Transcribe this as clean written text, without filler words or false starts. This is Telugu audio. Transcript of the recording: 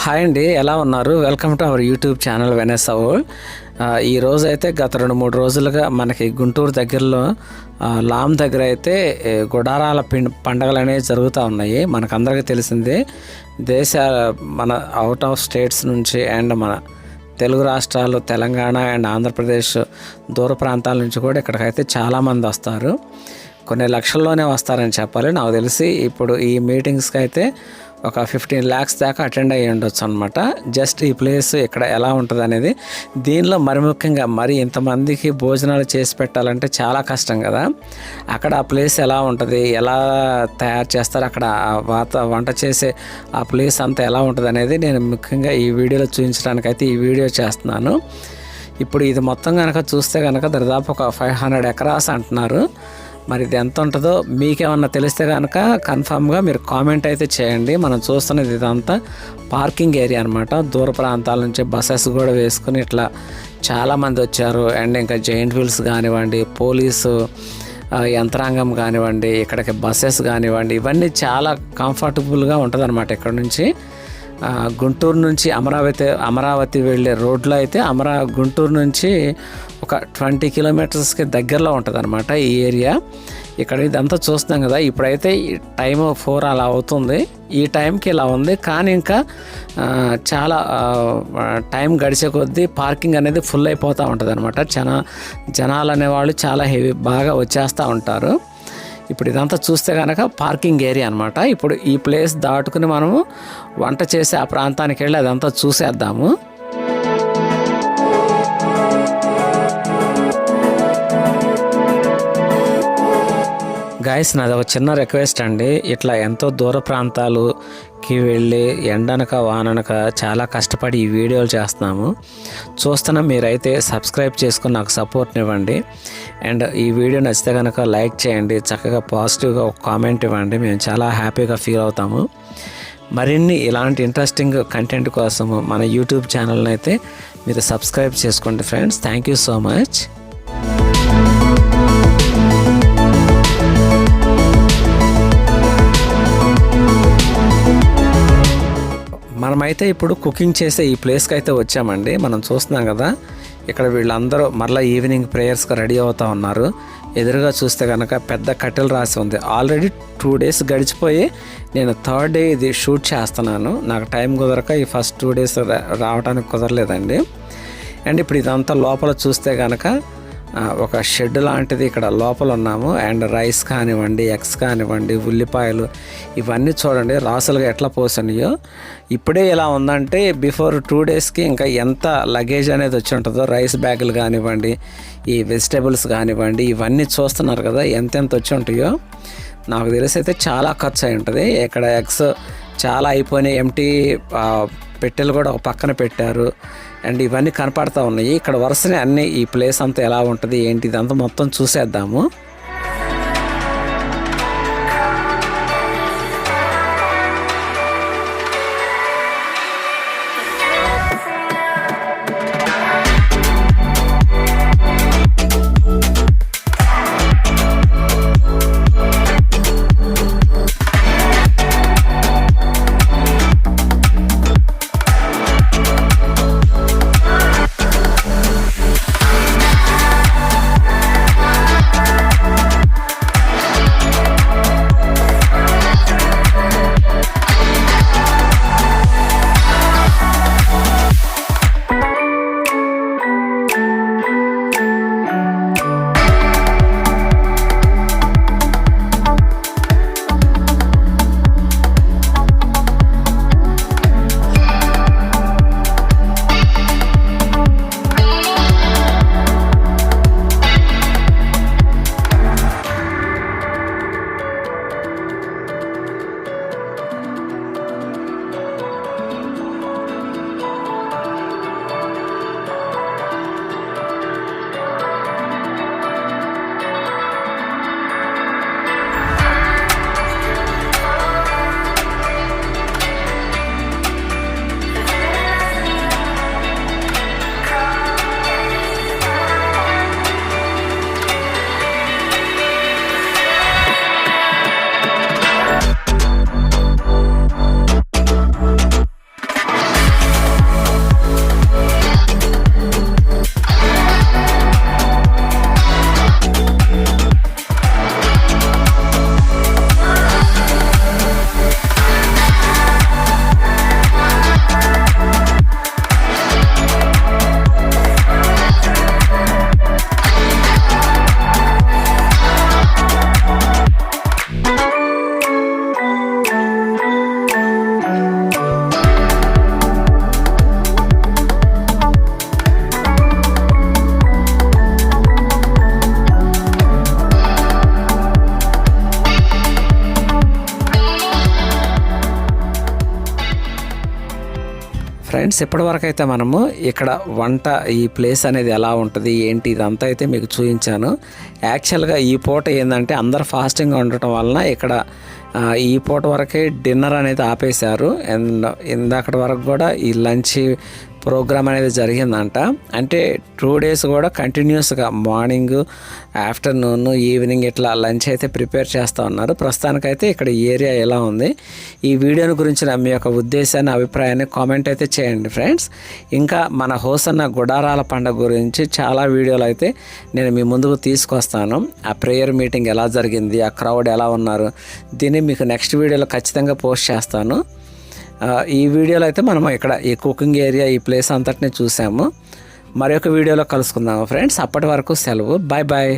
హాయ్ అండి, ఎలా ఉన్నారు? Welcome to our YouTube channel Vanessa world. ఈరోజు అయితే గత 2-3 రోజులుగా మనకి గుంటూరు దగ్గరలో లామ్ దగ్గర అయితే గుడారాల పండగలు అనేవి జరుగుతూ ఉన్నాయి. మనకందరికీ తెలిసిందే. మన అవుట్ ఆఫ్ స్టేట్స్ నుంచి అండ్ మన తెలుగు రాష్ట్రాలు, తెలంగాణ అండ్ ఆంధ్రప్రదేశ్ దూర ప్రాంతాల నుంచి కూడా ఇక్కడికైతే చాలామంది వస్తారు. కొన్ని లక్షల్లోనే వస్తారని చెప్పాలి. నాకు తెలిసి ఇప్పుడు ఈ మీటింగ్స్కి అయితే ఒక 15 lakhs దాకా అటెండ్ అయ్యి ఉండొచ్చు అనమాట. జస్ట్ ఈ ప్లేస్ ఇక్కడ ఎలా ఉంటుంది అనేది, దీనిలో మరి ముఖ్యంగా మరి ఇంతమందికి భోజనాలు చేసి పెట్టాలంటే చాలా కష్టం కదా. అక్కడ ఆ ప్లేస్ ఎలా ఉంటుంది, ఎలా తయారు చేస్తారు, అక్కడ వంట చేసే ఆ ప్లేస్ అంతా ఎలా ఉంటుంది అనేది నేను ముఖ్యంగా ఈ వీడియోలో చూపించడానికైతే ఈ వీడియో చేస్తున్నాను. ఇప్పుడు ఇది మొత్తం కనుక చూస్తే కనుక దాదాపు ఒక 500 acres అంటున్నారు. మరి ఇది ఎంత ఉంటుందో మీకేమన్నా తెలిస్తే కనుక కన్ఫామ్గా మీరు కామెంట్ అయితే చేయండి. మనం చూస్తున్నది ఇదంతా పార్కింగ్ ఏరియా అనమాట. దూర ప్రాంతాల నుంచి బస్సెస్ కూడా వేసుకుని ఇట్లా చాలామంది వచ్చారు. అండ్ ఇంకా జైంట్ వీల్స్ కానివ్వండి, పోలీసు యంత్రాంగం కానివ్వండి, ఇక్కడికి బస్సెస్ కానివ్వండి, ఇవన్నీ చాలా కంఫర్టబుల్గా ఉంటుంది అనమాట. ఇక్కడ నుంచి గుంటూరు నుంచి అమరావతి వెళ్ళే రోడ్లో అయితే గుంటూరు నుంచి ఒక 20 kilometers దగ్గరలో ఉంటుంది అనమాట ఈ ఏరియా. ఇక్కడ ఇదంతా చూస్తున్నాం కదా. ఇప్పుడైతే టైం 4 అలా అవుతుంది. ఈ టైంకి ఇలా ఉంది. కానీ ఇంకా చాలా టైం గడిచే కొద్దీ పార్కింగ్ అనేది ఫుల్ అయిపోతూ ఉంటుంది అనమాట. జనాలు అనేవాళ్ళు చాలా బాగా వచ్చేస్తూ ఉంటారు. ఇప్పుడు ఇదంతా చూస్తే కనుక పార్కింగ్ ఏరియా అనమాట. ఇప్పుడు ఈ ప్లేస్ దాటుకుని మనము వంట చేసి ఆ ప్రాంతానికి వెళ్ళి అదంతా చూసేద్దాము. గాయస్, నాది ఒక చిన్న రిక్వెస్ట్ అండి. ఇట్లా ఎంతో దూర ప్రాంతాలుకి వెళ్ళి ఎండనక వాననక చాలా కష్టపడి ఈ వీడియోలు చేస్తున్నాము. చూస్తున్నా మీరైతే సబ్స్క్రైబ్ చేసుకుని నాకు సపోర్ట్ ఇవ్వండి. అండ్ ఈ వీడియో నచ్చితే కనుక లైక్ చేయండి, చక్కగా పాజిటివ్గా ఒక కామెంట్ ఇవ్వండి. మేము చాలా హ్యాపీగా ఫీల్ అవుతాము. మరిన్ని ఇలాంటి ఇంట్రెస్టింగ్ కంటెంట్ కోసము మన యూట్యూబ్ ఛానల్ని అయితే మీరు సబ్స్క్రైబ్ చేసుకోండి friends. Thank you so much. మనమైతే ఇప్పుడు కుకింగ్ చేసే ఈ ప్లేస్కి అయితే వచ్చామండి. మనం చూస్తున్నాం కదా, ఇక్కడ వీళ్ళందరూ మరలా ఈవినింగ్ ప్రేయర్స్కి రెడీ అవుతూ ఉన్నారు. ఎదురుగా చూస్తే కనుక పెద్ద కట్టెలు రాసి ఉంది. ఆల్రెడీ 2 days గడిచిపోయి నేను 3rd day ఇది షూట్ చేస్తున్నాను. నాకు టైం కుదరక ఈ ఫస్ట్ 2 days రావడానికి కుదరలేదండి. అండ్ ఇప్పుడు ఇదంతా లోపల చూస్తే కనుక ఒక షెడ్ లాంటిది ఇక్కడ లోపల ఉన్నాము. అండ్ రైస్ కానివ్వండి, ఎగ్స్ కానివ్వండి, ఉల్లిపాయలు ఇవన్నీ చూడండి రాసులుగా ఎట్లా పోసినాయో. ఇప్పుడే ఇలా ఉందంటే బిఫోర్ 2 daysకి ఇంకా ఎంత లగేజ్ అనేది వచ్చి ఉంటుందో. రైస్ బ్యాగులు కానివ్వండి, ఈ వెజిటేబుల్స్ కానివ్వండి, ఇవన్నీ చూస్తున్నారు కదా ఎంతెంత వచ్చి ఉంటాయో. నాకు తెలిసి అయితే చాలా ఖర్చు అయి ఉంటుంది. ఇక్కడ ఎగ్స్ చాలా అయిపోయినాయి. ఎంటీ పెట్టెలు కూడా ఒక పక్కన పెట్టారు. అండ్ ఇవన్నీ కనపడతా ఉన్నాయి. ఇక్కడ వరుసనే అన్నీ ఈ ప్లేస్ అంతా ఎలా ఉంటుంది ఏంటి ఇదంతా మొత్తం చూసేద్దాము. ఫ్రెండ్స్, ఇప్పటివరకు అయితే మనము ఇక్కడ వంట ఈ ప్లేస్ అనేది ఎలా ఉంటుంది ఏంటి ఇదంతా అయితే మీకు చూపించాను. యాక్చువల్గా ఈ పూట ఏంటంటే అందరు ఫాస్టింగ్గా ఉండటం వలన ఇక్కడ ఈ పూట వరకే డిన్నర్ అనేది ఆపేశారు. అండ్ ఇందాకటి వరకు కూడా ఈ లంచ్ ప్రోగ్రామ్ అనేది జరిగిందంట. అంటే 2 days కూడా కంటిన్యూస్గా మార్నింగ్, ఆఫ్టర్నూన్, ఈవినింగ్ ఇట్లా లంచ్ అయితే ప్రిపేర్ చేస్తూ ఉన్నారు. ప్రస్తుతానికైతే ఇక్కడ ఈ ఏరియా ఎలా ఉంది, ఈ వీడియోని గురించిన మీ యొక్క ఉద్దేశాన్ని, అభిప్రాయాన్ని కామెంట్ అయితే చేయండి ఫ్రెండ్స్. ఇంకా మన హోసన్న గుడారాల పండుగ గురించి చాలా వీడియోలు అయితే నేను మీ ముందుకు తీసుకొస్తాను. ఆ ప్రేయర్ మీటింగ్ ఎలా జరిగింది, ఆ క్రౌడ్ ఎలా ఉన్నారు, దీన్ని మీకు నెక్స్ట్ వీడియోలో ఖచ్చితంగా పోస్ట్ చేస్తాను. ఈ వీడియోలో అయితే మనం ఇక్కడ ఈ కుకింగ్ ఏరియా, ఈ ప్లేస్ అంతటిని చూసాము. మరొక వీడియోలో కలుసుకుందాము ఫ్రెండ్స్. అప్పటి వరకు సెలవు. Bye bye.